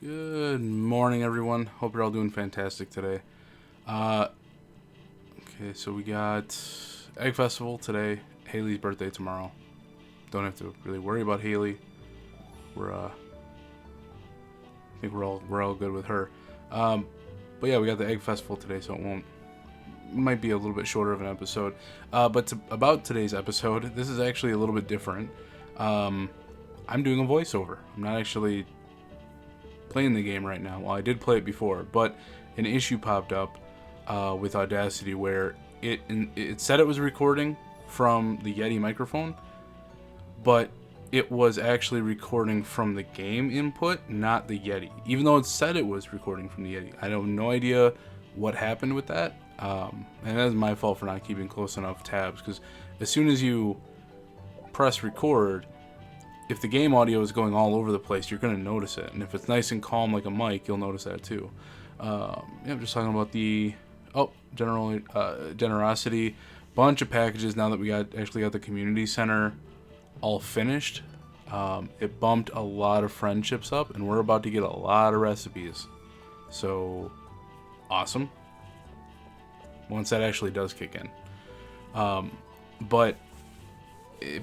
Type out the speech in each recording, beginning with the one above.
Good morning, everyone. Hope you're all doing fantastic today. Okay, so we got Egg Festival today. Haley's birthday tomorrow. Don't have to really worry about Haley. I think we're all good with her. But yeah, we got the Egg Festival today, so might be a little bit shorter of an episode. About today's episode, this is actually a little bit different. I'm doing a voiceover. I'm not actually playing the game right now. Well, I did play it before, but an issue popped up with Audacity where it said it was recording from the Yeti microphone, but it was actually recording from the game input, not the Yeti. Even though it said it was recording from the Yeti, I have no idea what happened with that. And that's my fault for not keeping close enough tabs, because as soon as you press record, if the game audio is going all over the place, you're going to notice it. And if it's nice and calm like a mic, you'll notice that too. I'm just talking about the generosity. Bunch of packages now that we actually got the community center all finished. It bumped a lot of friendships up, and we're about to get a lot of recipes. So, awesome. Once that actually does kick in.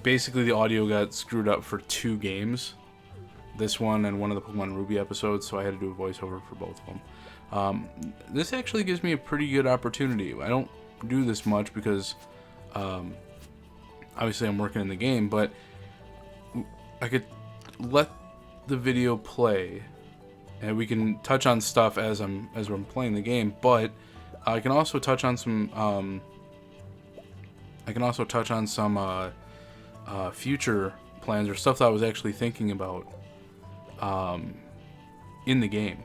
Basically the audio got screwed up for 2 games, this one and one of the Pokemon Ruby episodes, so I had to do a voiceover for both of them. This actually gives me a pretty good opportunity. I don't do this much because obviously I'm working in the game, but I could let the video play and we can touch on stuff as I'm playing the game, but I can also touch on some future plans or stuff that I was actually thinking about in the game.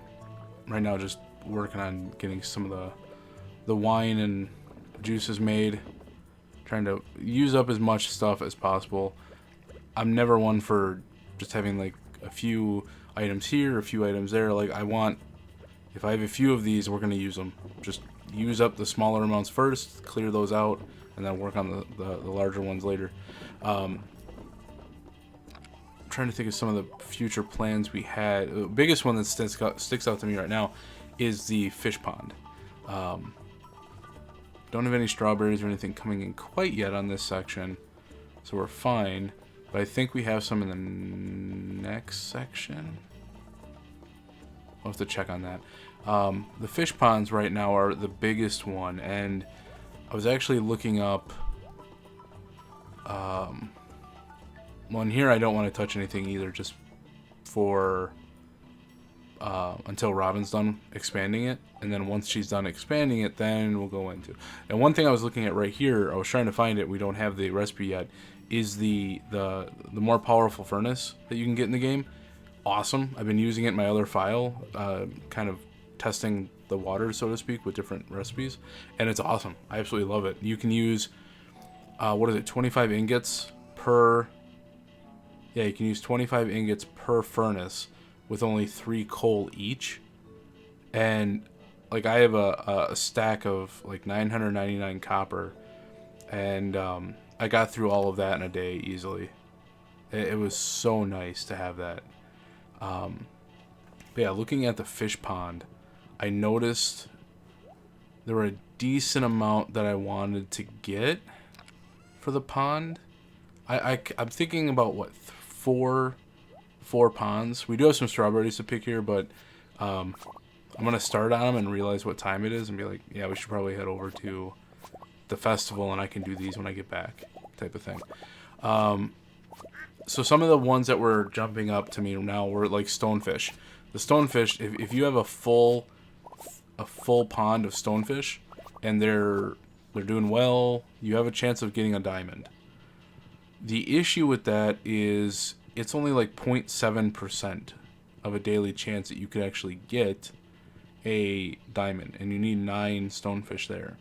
Right now, just working on getting some of the wine and juices made, trying to use up as much stuff as possible. I'm never one for just having like a few items here, a few items there. Like if I have a few of these, we're going to use them. Just use up the smaller amounts first, clear those out, and then work on the larger ones later. Trying to think of some of the future plans we had. The biggest one that sticks out to me right now is the fish pond. Don't have any strawberries or anything coming in quite yet on this section, so we're fine. But I think we have some in the next section. I'll have to check on that. The fish ponds right now are the biggest one, and I was actually looking up. Well, in here I don't want to touch anything either, just for until Robin's done expanding it, and then once she's done expanding it, then we'll go into. And one thing I was looking at right here, I was trying to find it. We don't have the recipe yet. Is the more powerful furnace that you can get in the game? Awesome. I've been using it in my other file, kind of testing the water, so to speak, with different recipes, and it's awesome. I absolutely love it. You can use 25 ingots per. Yeah, you can use 25 ingots per furnace with only 3 coal each. And like I have a stack of like 999 copper, and I got through all of that in a day easily. It was so nice to have that. But yeah, looking at the fish pond, I noticed there were a decent amount that I wanted to get for the pond. I'm thinking about what, four ponds. We do have some strawberries to pick here, but I'm gonna start on them and realize what time it is and be like, yeah, we should probably head over to the festival and I can do these when I get back, type of thing. So some of the ones that were jumping up to me now were like stonefish. The stonefish, if you have a full pond of stonefish and they're doing well, you have a chance of getting a diamond. The issue with that is it's only like 0.7% of a daily chance that you could actually get a diamond, and you need 9 stonefish there.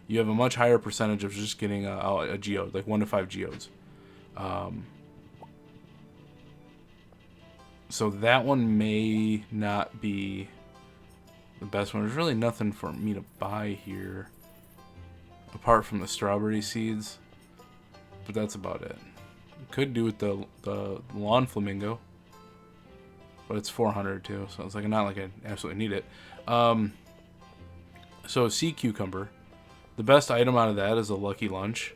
You have a much higher percentage of just getting a geode, like 1 to 5 geodes. So that one may not be the best one. There's really nothing for me to buy here apart from the strawberry seeds, but that's about it. Could do with the lawn flamingo. but it's 400 too, so it's like not like I absolutely need it. So sea cucumber, the best item out of that is a lucky lunch,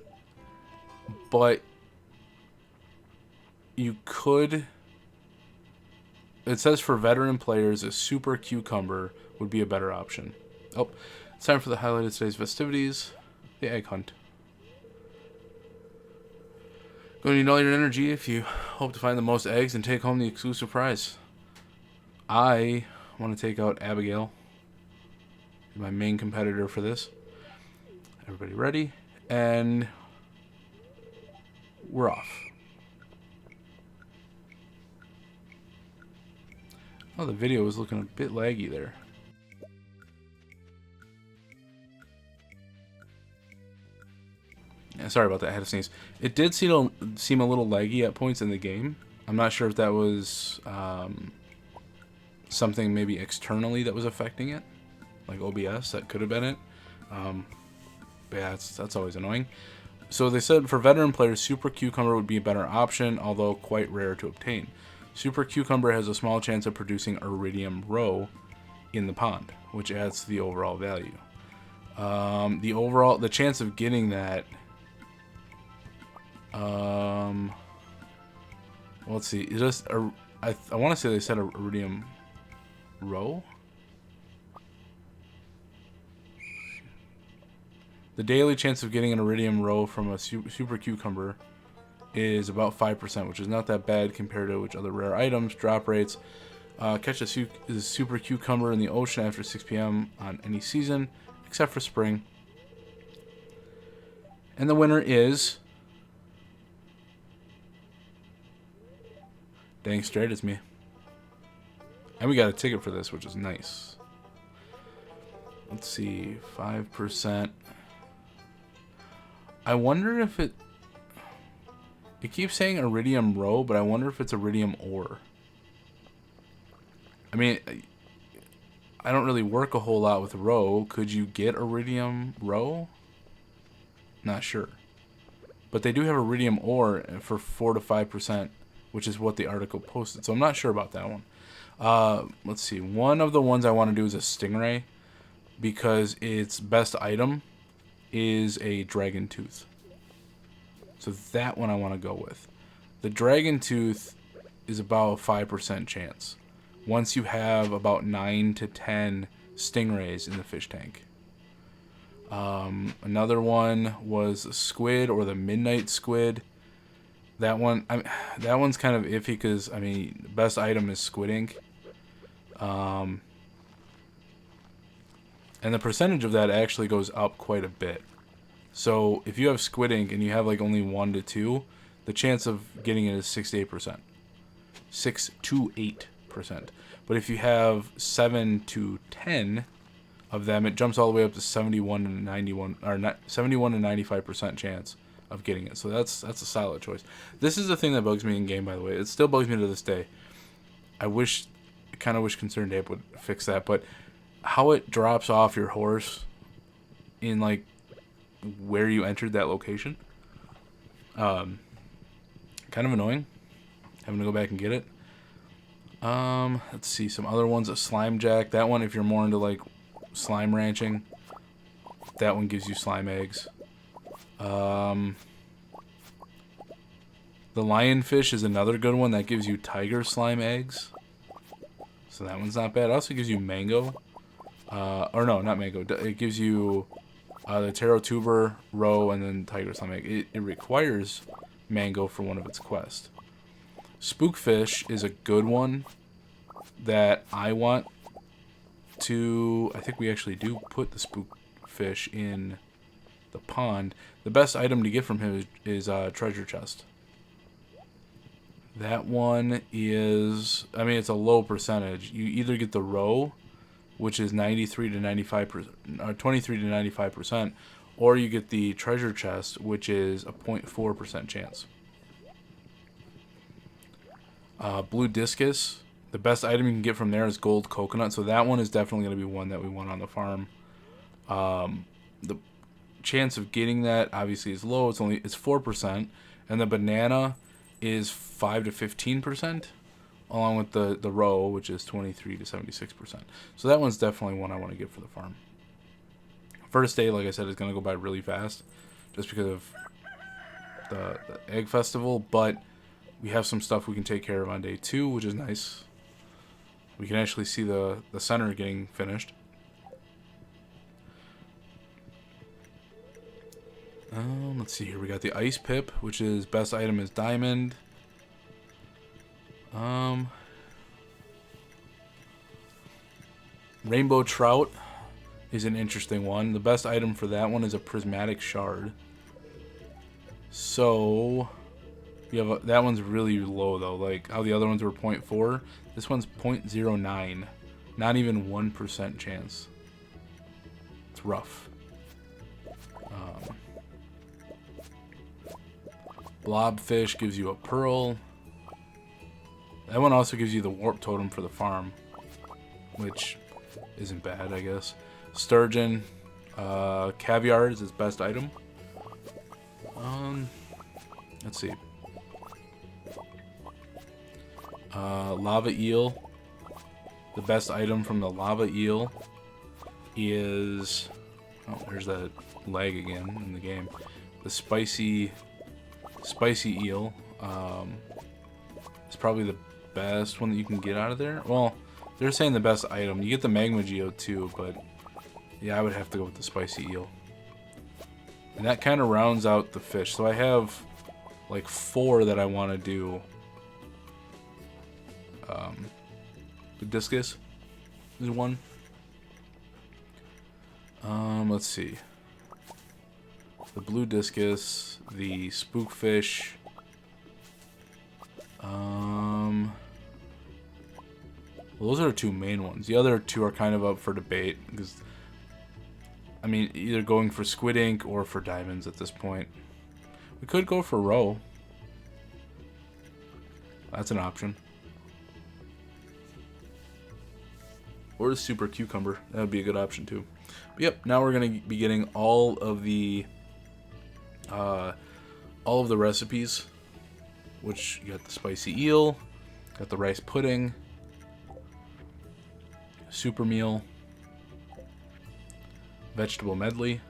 but you could. It says for veteran players, a super cucumber would be a better option. Oh, it's time for the highlight of today's festivities, the egg hunt. Going to need all your energy if you hope to find the most eggs and take home the exclusive prize. I want to take out Abigail, my main competitor for this. Everybody ready? And we're off. Oh, the video was looking a bit laggy there. Yeah, sorry about that, I had to sneeze. It did seem a little laggy at points in the game. I'm not sure if that was something maybe externally that was affecting it. Like OBS, that could have been it. But yeah, that's always annoying. So they said for veteran players, Super Cucumber would be a better option, although quite rare to obtain. Super Cucumber has a small chance of producing Iridium Roe in the pond, which adds to the overall value. The chance of getting that. Let's see. I want to say they said Iridium Roe. The daily chance of getting an Iridium Roe from a Super Cucumber is about 5%, which is not that bad compared to which other rare items. Drop rates. Catch a Super Cucumber in the ocean after 6 p.m. on any season, except for spring. And the winner is... Dang straight it's me. And we got a ticket for this, which is nice. Let's see, 5%. I wonder if it keeps saying Iridium Roe, but I wonder if it's Iridium Ore. I mean, I don't really work a whole lot with Roe. Could you get Iridium Roe? Not sure. But they do have Iridium Ore for 4 to 5%, which is what the article posted. So I'm not sure about that one. Let's see. One of the ones I want to do is a Stingray, because its best item is a Dragon Tooth. So that one I want to go with. The Dragon Tooth is about a 5% chance once you have about 9 to 10 stingrays in the fish tank. Another one was a squid, or the Midnight Squid. That one, that one's kind of iffy because, I mean, the best item is squid ink. And the percentage of that actually goes up quite a bit. So if you have squid ink and you have like only 1 to 2, the chance of getting it is 6 to 8%. 6 to 8%. But if you have 7 to 10 of them, it jumps all the way up to 71 to 91, or not 71 to 95% chance of getting it. So that's a solid choice. This is the thing that bugs me in game, by the way. It still bugs me to this day. I kind of wish Concerned Ape would fix that, but how it drops off your horse in like where you entered that location, kind of annoying. Having to go back and get it. Let's see some other ones. A Slime Jack. That one, if you're more into like slime ranching, that one gives you slime eggs. The Lionfish is another good one that gives you tiger slime eggs. So that one's not bad. It also gives you mango. Or no, not mango. It gives you the Taro Tuber, Roe, and then tiger slime egg. It requires mango for one of its quests. Spookfish is a good one that I want to... I think we actually do put the Spookfish in the pond. The best item to get from him is treasure chest. That one is... I mean, it's a low percentage. You either get the Roe, which is 93 to 95%, or 23 to 95%, or you get the treasure chest, which is a 0.4% chance. Blue Discus, the best item you can get from there is gold coconut, so that one is definitely going to be one that we want on the farm. The chance of getting that obviously is low. It's 4%, and the banana is 5 to 15%, along with the row, which is 23 to 76%. So that one's definitely one I want to get for the farm. First day, like I said, is going to go by really fast just because of the egg festival, but we have some stuff we can take care of on day 2, which is nice. We can actually see the center getting finished. Let's see here. We got the ice pip, which is best item is diamond. Rainbow trout is an interesting one. The best item for that one is a prismatic shard. So you have that one's really low though. Like how the other ones were 0.4, this one's 0.09. Not even 1% chance. It's rough. Blobfish gives you a pearl. That one also gives you the warp totem for the farm, which isn't bad, I guess. Sturgeon, caviar is its best item. Let's see. Lava eel. The best item from the lava eel is... Oh, there's that lag again in the game. The spicy eel. It's probably the best one that you can get out of there. Well, they're saying the best item. You get the magma geode too, but yeah, I would have to go with the spicy eel. And that kind of rounds out the fish. So I have like 4 that I want to do. The discus is one. Let's see. The blue discus, the spookfish. Well, those are the 2 main ones. The other 2 are kind of up for debate because, I mean, either going for squid ink or for diamonds at this point. We could go for roe. That's an option. Or the super cucumber. That would be a good option too. But yep, now we're going to be getting all of the recipes, which you got the spicy eel, got the rice pudding, super meal, vegetable medley,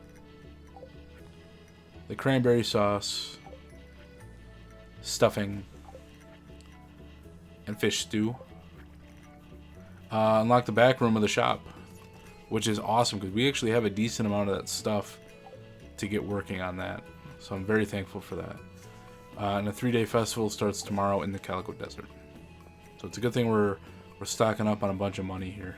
the cranberry sauce, stuffing, and fish stew. Unlock the back room of the shop, which is awesome because we actually have a decent amount of that stuff to get working on that. So I'm very thankful for that. And a 3-day festival starts tomorrow in the Calico Desert. So it's a good thing we're stocking up on a bunch of money here.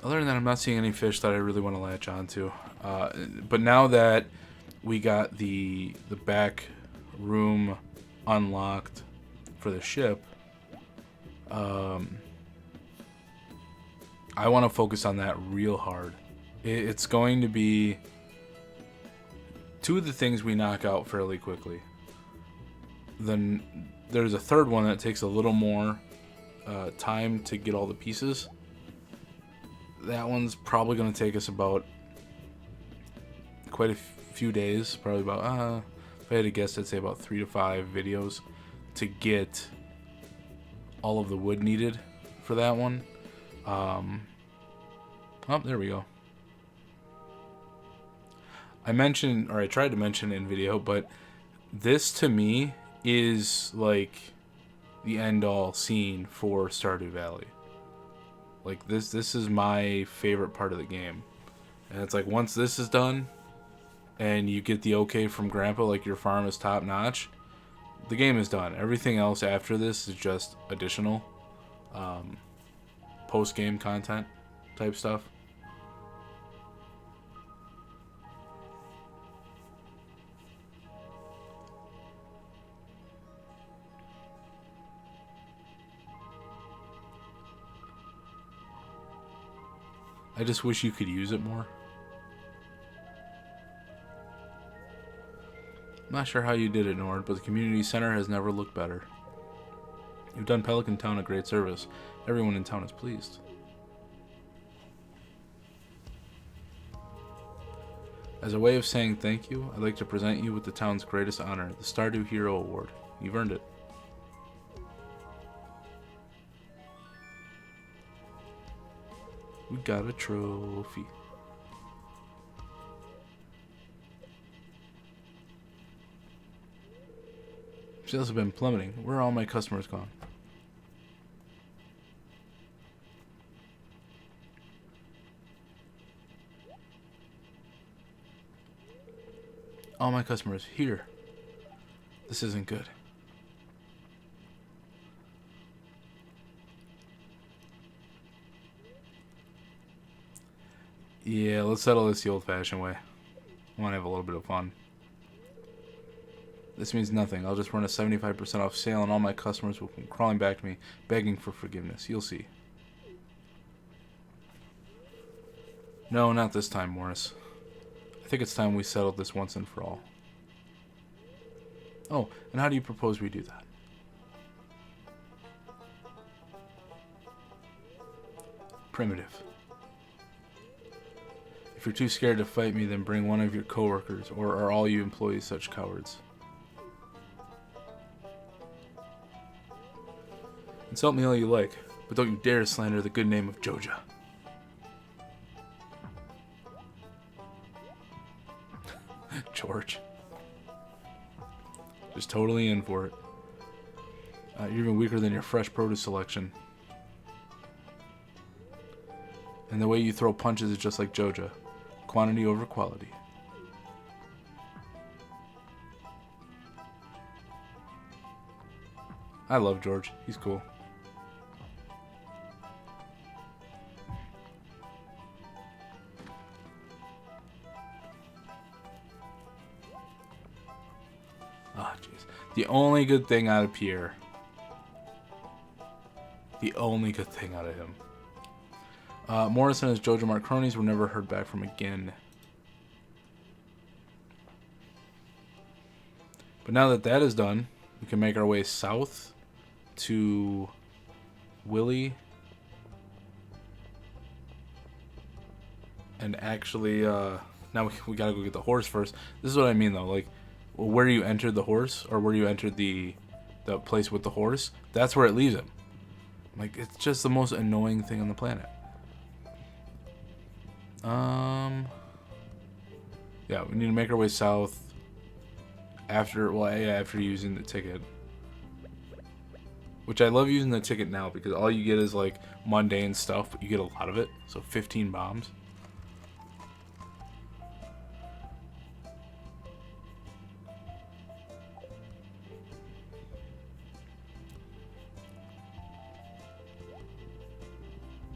Other than that, I'm not seeing any fish that I really want to latch onto. But now that we got the back room unlocked for the ship, I want to focus on that real hard. It's going to be 2 of the things we knock out fairly quickly. Then there's a 3rd one that takes a little more time to get all the pieces. That one's probably going to take us about quite a few days. Probably about, if I had to guess, I'd say about 3 to 5 videos to get all of the wood needed for that one. Oh, there we go. I mentioned, or I tried to mention in video, but this to me is like the end-all scene for Stardew Valley. Like this is my favorite part of the game. And it's like once this is done and you get the okay from Grandpa, like your farm is top notch, the game is done. Everything else after this is just additional post-game content type stuff. I just wish you could use it more. I'm not sure how you did it, Nord, but the community center has never looked better. You've done Pelican Town a great service. Everyone in town is pleased. As a way of saying thank you, I'd like to present you with the town's greatest honor, the Stardew Hero Award. You've earned it. We got a trophy. Sales have been plummeting. Where are all my customers gone? All my customers here. This isn't good. Yeah, let's settle this the old-fashioned way. I want to have a little bit of fun. This means nothing. I'll just run a 75% off sale and all my customers will come crawling back to me, begging for forgiveness. You'll see. No, not this time, Morris. I think it's time we settled this once and for all. Oh, and how do you propose we do that? Primitive. If you're too scared to fight me, then bring one of your coworkers, or are all you employees such cowards? Insult me all you like, but don't you dare slander the good name of Joja. George. Just totally in for it. You're even weaker than your fresh produce selection. And the way you throw punches is just like Joja. Quantity over quality. I love George. He's cool. Ah, jeez. The only good thing out of Pierre. The only good thing out of him. Morris and his Joja Mart cronies were never heard back from again. But now that that is done, we can make our way south to Willy. And actually, now we gotta go get the horse first. This is what I mean though, like, where you entered the horse, or where you entered the place with the horse, that's where it leaves him. Like, it's just the most annoying thing on the planet. Yeah, we need to make our way south after, well, yeah, after using the ticket. Which I love using the ticket now, because all you get is, like, mundane stuff, but you get a lot of it. So 15 bombs.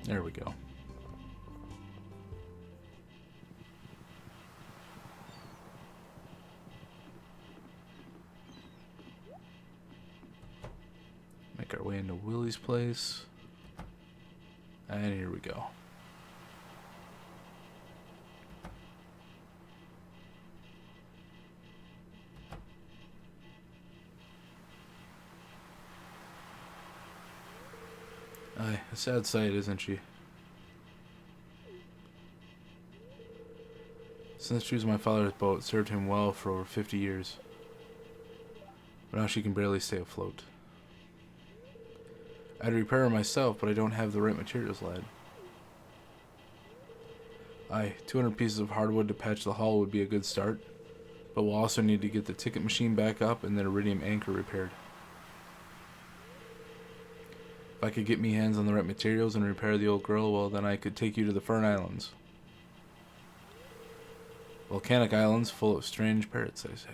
There we go. Make our way into Willy's place. And here we go. Aye, a sad sight, isn't she? Since she was my father's boat, served him well for over 50 years. But now she can barely stay afloat. I'd repair her myself, but I don't have the right materials, lad. Aye, 200 pieces of hardwood to patch the hull would be a good start, but we'll also need to get the ticket machine back up and the iridium anchor repaired. If I could get me hands on the right materials and repair the old girl, well, then I could take you to the Fern Islands. Volcanic islands full of strange parrots, I say.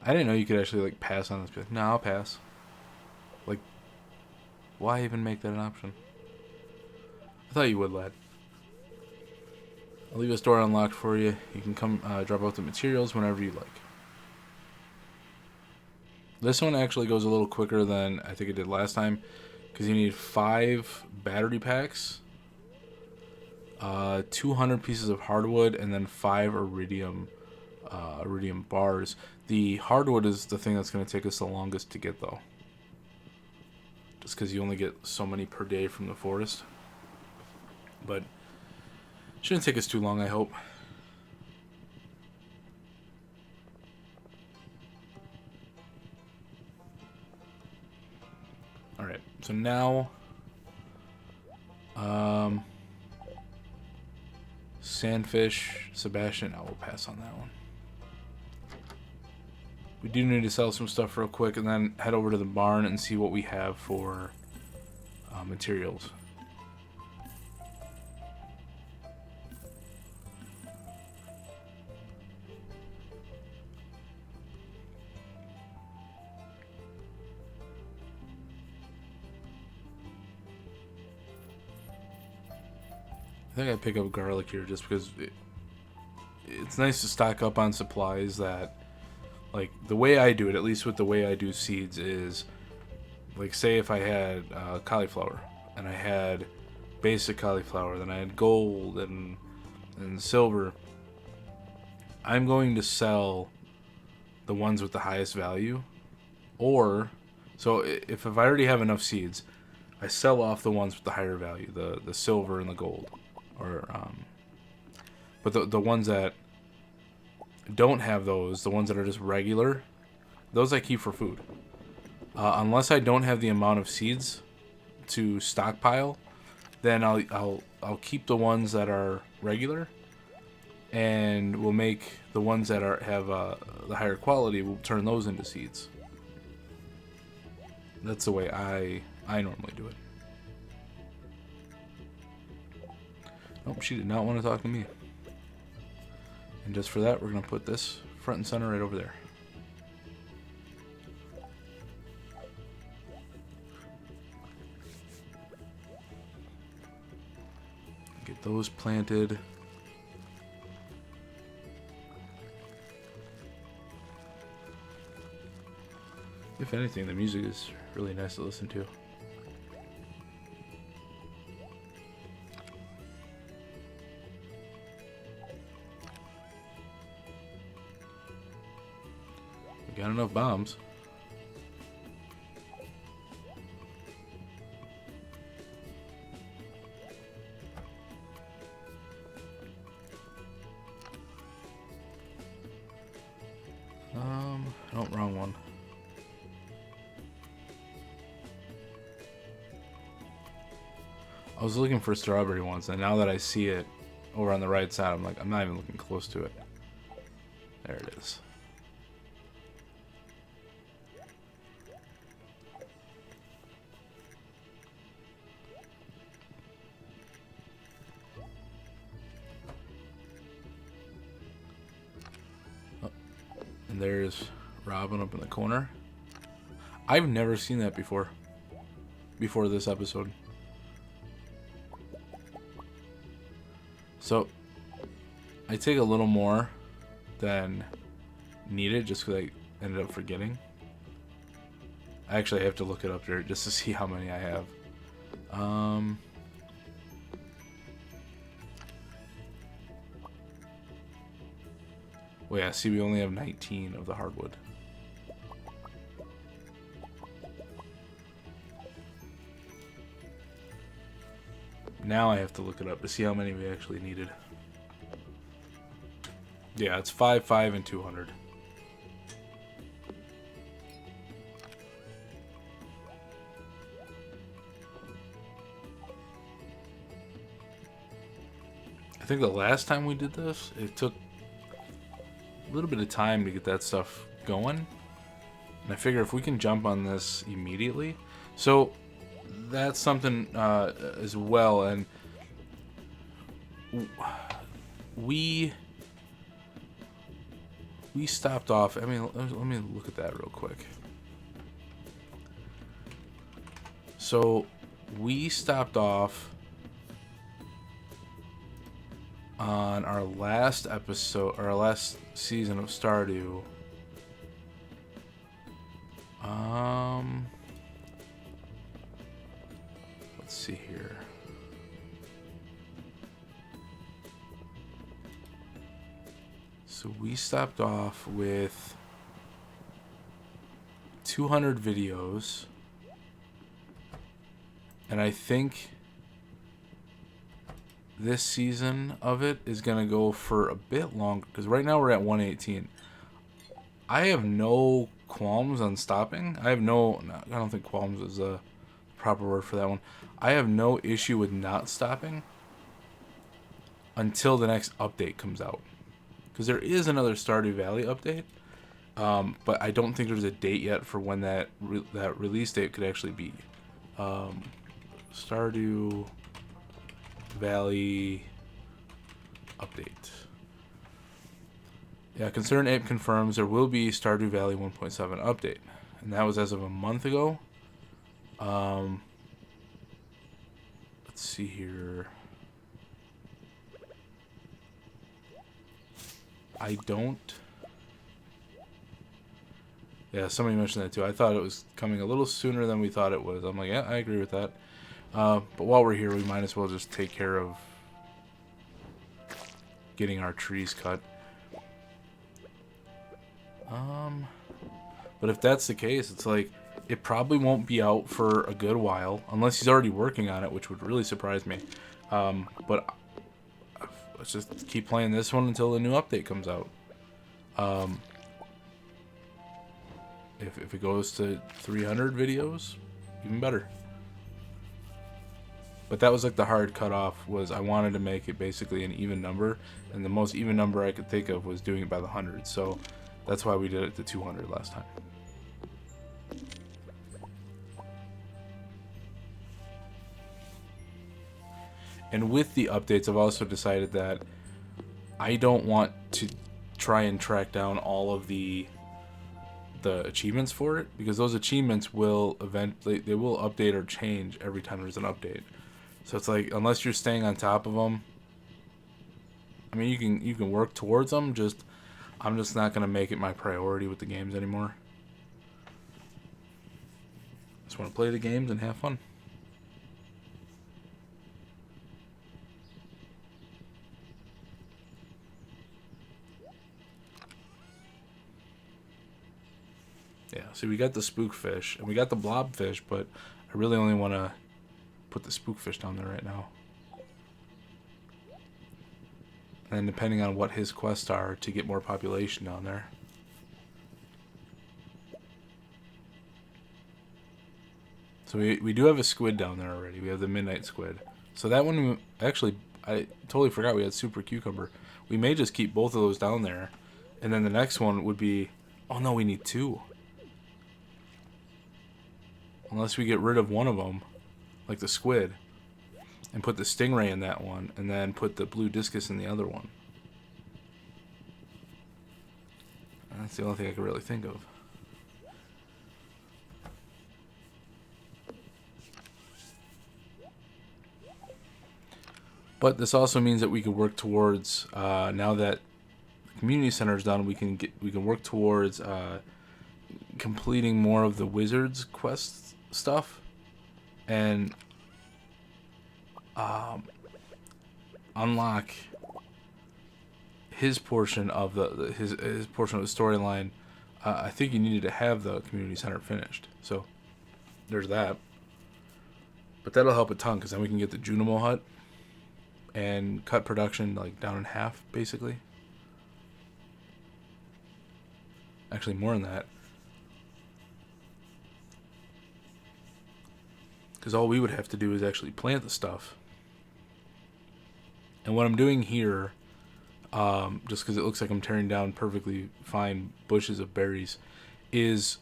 I didn't know you could actually, like, pass on this. No, I'll pass. Like, why even make that an option? I thought you would, lad. I'll leave this door unlocked for you. You can come drop out the materials whenever you like. This one actually goes a little quicker than I think it did last time, because you need 5 battery packs, 200 pieces of hardwood, and then 5 iridium bars. The hardwood is the thing that's going to take us the longest to get, though, just because you only get so many per day from the forest. But Shouldn't take us too long, I hope. Alright, so now... Sandfish, Sebastian, I will pass on that one. We do need to sell some stuff real quick and then head over to the barn and see what we have for materials. I think I'd pick up garlic here just because it's nice to stock up on supplies that, like, the way I do it, at least with the way I do seeds, is, like, say if I had cauliflower, and I had basic cauliflower, then I had gold and silver, I'm going to sell the ones with the highest value, or, so if I already have enough seeds, I sell off the ones with the higher value, the silver and the gold. Or, but the ones that don't have those, the ones that are just regular, those I keep for food. Unless I don't have the amount of seeds to stockpile, then I'll keep the ones that are regular, and we'll make the ones that have the higher quality. We'll turn those into seeds. That's the way I normally do it. Nope, she did not want to talk to me. And just for that, we're going to put this front and center right over there. Get those planted. If anything, the music is really nice to listen to. Got enough bombs. No, wrong one. I was looking for strawberry ones, and now that I see it over on the right side, I'm like, I'm not even looking close to it. There it is. And there's Robin up in the corner. I've never seen that before this episode. So I take a little more than needed just because I ended up forgetting. I actually have to look it up here just to see how many I have. Well, yeah, see, we only have 19 of the hardwood. Now I have to look it up to see how many we actually needed. Yeah, it's 5, 5, and 200. I think the last time we did this, it took a little bit of time to get that stuff going. And I figure if we can jump on this immediately. So that's something as well. And we stopped off. I mean, let me look at that real quick. So we stopped off on our last episode, or our last season of Stardew. Let's see here. So we stopped off with 200 videos, and I think this season of it is going to go for a bit longer. Because right now we're at 118. I have no qualms on stopping. I don't think qualms is a proper word for that one. I have no issue with not stopping until the next update comes out. Because there is another Stardew Valley update. But I don't think there's a date yet for when that release date could actually be. Stardew Valley update. Yeah, Concerned Ape confirms there will be Stardew Valley 1.7 update. And that was as of a month ago. Let's see here. Yeah, somebody mentioned that too. I thought it was coming a little sooner than we thought it was. I'm like, yeah, I agree with that. But while we're here, we might as well just take care of getting our trees cut. But if that's the case, it's like, it probably won't be out for a good while, unless he's already working on it, which would really surprise me. But let's just keep playing this one until the new update comes out. If it goes to 300 videos, even better. But that was like the hard cutoff, was I wanted to make it basically an even number, and the most even number I could think of was doing it by the 100. So that's why we did it to 200 last time. And with the updates, I've also decided that I don't want to try and track down all of the achievements for it, because those achievements will they will update or change every time there's an update. So it's like, unless you're staying on top of them, I mean, you can work towards them, I'm just not going to make it my priority with the games anymore. Just want to play the games and have fun. Yeah, see, we got the spookfish and we got the blobfish, but I really only want to put the spookfish down there right now. And depending on what his quests are, to get more population down there. So we do have a squid down there already. We have the midnight squid. So that one, actually, I totally forgot we had super cucumber. We may just keep both of those down there. And then the next one would be, oh no, we need two. Unless we get rid of one of them, like the squid, and put the stingray in that one, and then put the blue discus in the other one. That's the only thing I can really think of. But this also means that we can work towards, now that the community center is done, we can work towards completing more of the wizard's quest stuff, and unlock his portion of his portion of the storyline. I think you needed to have the community center finished, so there's that. But that'll help a ton, because then we can get the Junimo hut and cut production like down in half, basically. Actually, more than that. Because all we would have to do is actually plant the stuff. And what I'm doing here, just because it looks like I'm tearing down perfectly fine bushes of berries, is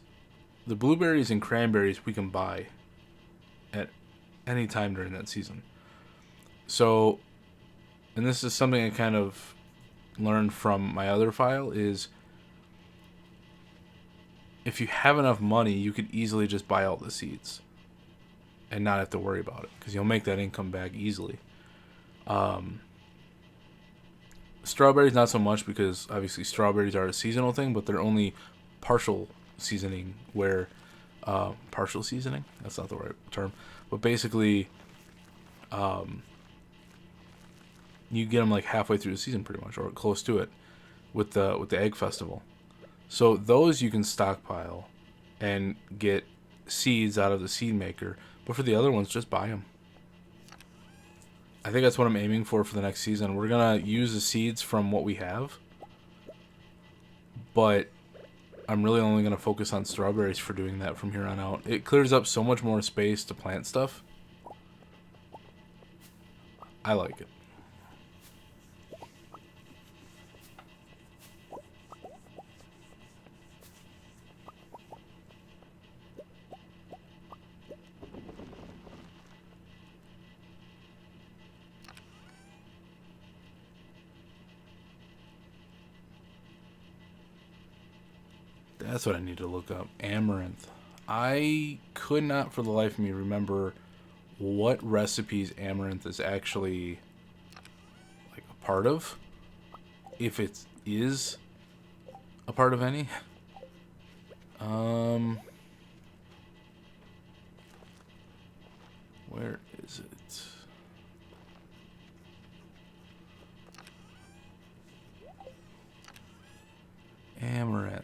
the blueberries and cranberries we can buy at any time during that season. So, and this is something I kind of learned from my other file, is if you have enough money, you could easily just buy all the seeds and not have to worry about it, because you'll make that income back easily. Strawberries, not so much, because obviously strawberries are a seasonal thing, but they're only partial seasoning, where partial seasoning, that's not the right term, but basically you get them like halfway through the season pretty much, or close to it, with the egg festival. So those you can stockpile and get seeds out of the seed maker. But for the other ones, just buy them. I think that's what I'm aiming for the next season. We're going to use the seeds from what we have. But I'm really only going to focus on strawberries for doing that from here on out. It clears up so much more space to plant stuff. I like it. That's what I need to look up. Amaranth. I could not for the life of me remember what recipes amaranth is actually like a part of. If it is a part of any. Where is it? Amaranth.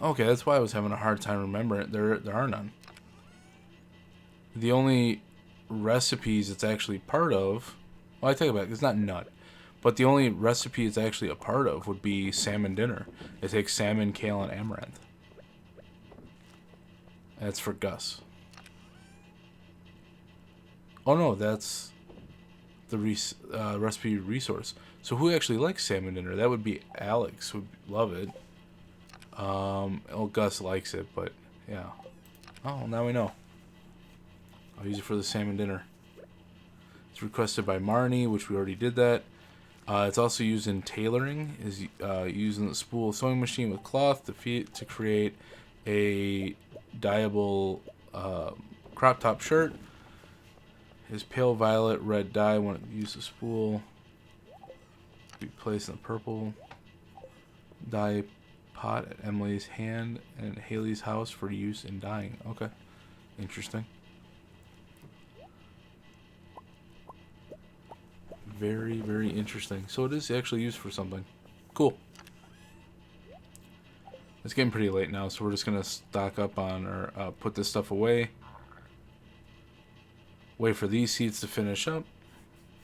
Okay, that's why I was having a hard time remembering it. There are none. The only recipes it's actually part of... Well, I take it back. It's not nut. But the only recipe it's actually a part of would be salmon dinner. It takes salmon, kale, and amaranth. That's for Gus. Oh no, that's the recipe resource. So who actually likes salmon dinner? That would be Alex, who would love it. Gus likes it, but yeah. Oh, now we know. I'll use it for the salmon dinner. It's requested by Marnie, which we already did that. It's also used in tailoring. Is using the spool sewing machine with cloth to create a dyeable crop top shirt. Is pale violet red dye when it uses the spool. Be placed in the purple dye pot at Emily's hand and Haley's house for use in dyeing. Okay, interesting. Very, very interesting. So it is actually used for something. Cool. It's getting pretty late now, so we're just gonna stock up on or put this stuff away. Wait for these seeds to finish up.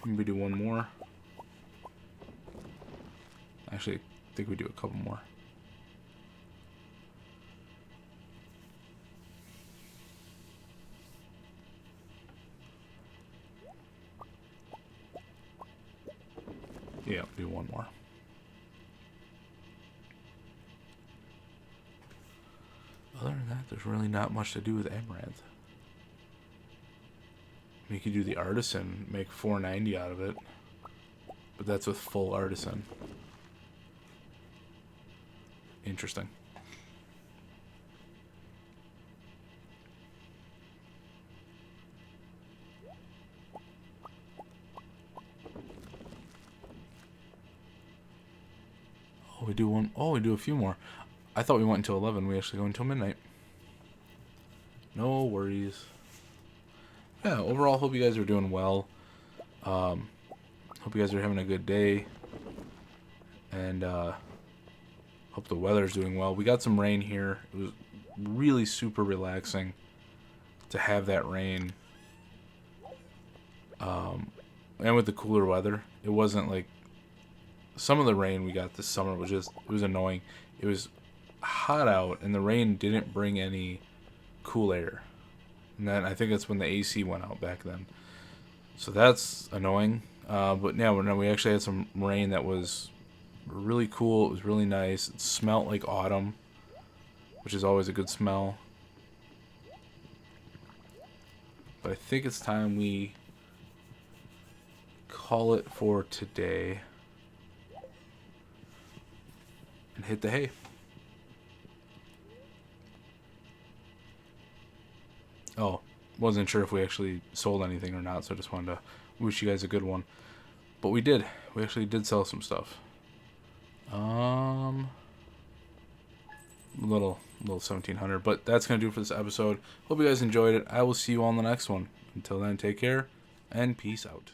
Maybe do one more. Actually, I think we do a couple more. Yeah, do one more. Other than that, there's really not much to do with amaranth. You could do the artisan, make $4.90 out of it, but that's with full artisan. Interesting. Oh, we do one. Oh, we do a few more. I thought we went until 11. We actually go until midnight. No worries. Yeah, overall, hope you guys are doing well. Hope you guys are having a good day. And hope the weather's doing well. We got some rain here. It was really super relaxing to have that rain. And with the cooler weather, it wasn't like some of the rain we got this summer was just, it was annoying. It was hot out and the rain didn't bring any cool air. And then I think that's when the AC went out back then. So that's annoying. But now we actually had some rain that was really cool. It was really nice. It smelled like autumn, which is always a good smell. But I think it's time we call it for today and hit the hay. Oh, wasn't sure if we actually sold anything or not, so I just wanted to wish you guys a good one. But we did. We actually did sell some stuff. Little 1700, but that's gonna do it for this episode. Hope you guys enjoyed it. I will see you all in the next one. Until then, take care and peace out.